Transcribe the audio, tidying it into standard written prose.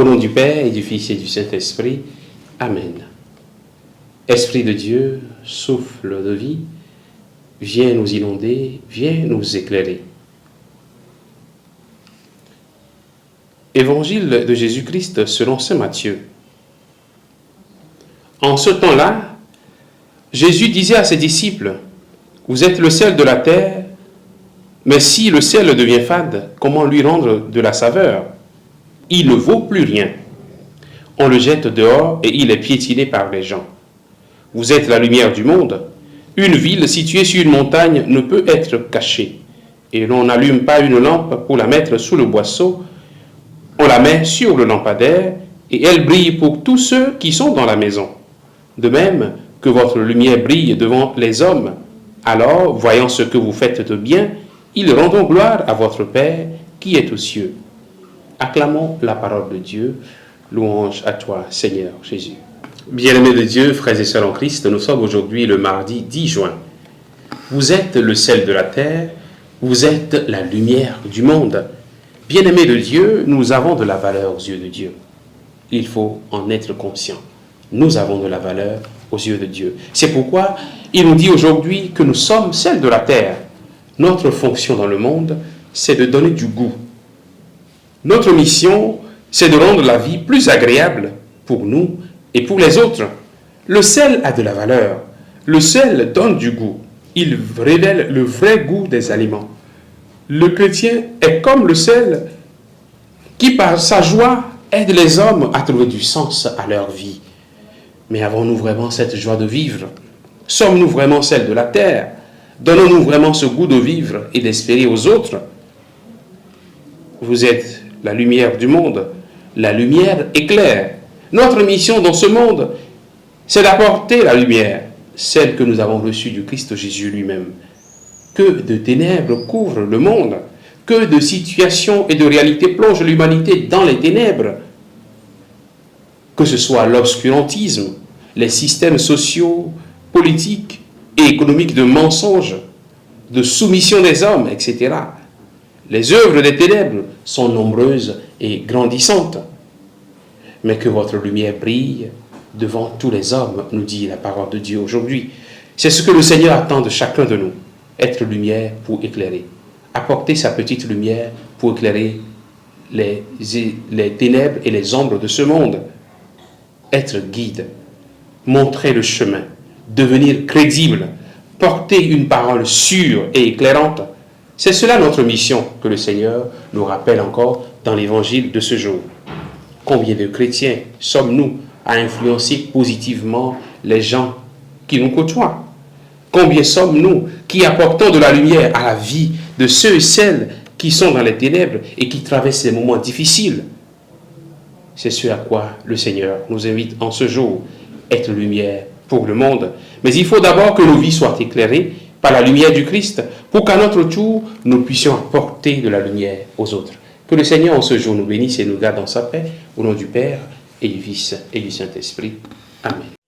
Au nom du Père et du Fils et du Saint-Esprit. Amen. Esprit de Dieu, souffle de vie, viens nous inonder, viens nous éclairer. Évangile de Jésus-Christ selon saint Matthieu. En ce temps-là, Jésus disait à ses disciples, « Vous êtes le sel de la terre, mais si le sel devient fade, comment lui rendre de la saveur? Il ne vaut plus rien. On le jette dehors et il est piétiné par les gens. Vous êtes la lumière du monde. Une ville située sur une montagne ne peut être cachée. Et l'on n'allume pas une lampe pour la mettre sous le boisseau. On la met sur le lampadaire et elle brille pour tous ceux qui sont dans la maison. De même que votre lumière brille devant les hommes, alors, voyant ce que vous faites de bien, ils rendront gloire à votre Père qui est aux cieux. » Acclamons la parole de Dieu. Louange à toi, Seigneur Jésus. Bien-aimés de Dieu, frères et sœurs en Christ, nous sommes aujourd'hui le mardi 10 juin. Vous êtes le sel de la terre, vous êtes la lumière du monde. Bien-aimés de Dieu, nous avons de la valeur aux yeux de Dieu. Il faut en être conscient. Nous avons de la valeur aux yeux de Dieu. C'est pourquoi il nous dit aujourd'hui que nous sommes sel de la terre. Notre fonction dans le monde, c'est de donner du goût. Notre mission, c'est de rendre la vie plus agréable pour nous et pour les autres. Le sel a de la valeur. Le sel donne du goût. Il révèle le vrai goût des aliments. Le chrétien est comme le sel qui, par sa joie, aide les hommes à trouver du sens à leur vie. Mais avons-nous vraiment cette joie de vivre? Sommes-nous vraiment sel de la terre? Donnons-nous vraiment ce goût de vivre et d'espérer aux autres? Vous êtes la lumière du monde. La lumière éclaire. Notre mission dans ce monde, c'est d'apporter la lumière, celle que nous avons reçue du Christ Jésus lui-même. Que de ténèbres couvrent le monde, que de situations et de réalités plongent l'humanité dans les ténèbres. Que ce soit l'obscurantisme, les systèmes sociaux, politiques et économiques de mensonges, de soumission des hommes, etc. Les œuvres des ténèbres sont nombreuses et grandissantes. Mais que votre lumière brille devant tous les hommes, nous dit la parole de Dieu aujourd'hui. C'est ce que le Seigneur attend de chacun de nous, être lumière pour éclairer. Apporter sa petite lumière pour éclairer les ténèbres et les ombres de ce monde. Être guide, montrer le chemin, devenir crédible, porter une parole sûre et éclairante. C'est cela notre mission que le Seigneur nous rappelle encore dans l'évangile de ce jour. Combien de chrétiens sommes-nous à influencer positivement les gens qui nous côtoient? Combien sommes-nous qui apportons de la lumière à la vie de ceux et celles qui sont dans les ténèbres et qui traversent des moments difficiles? C'est ce à quoi le Seigneur nous invite en ce jour, être lumière pour le monde. Mais il faut d'abord que nos vies soient éclairées par la lumière du Christ pour qu'à notre tour, nous puissions apporter de la lumière aux autres. Que le Seigneur en ce jour nous bénisse et nous garde dans sa paix, au nom du Père et du Fils et du Saint-Esprit. Amen.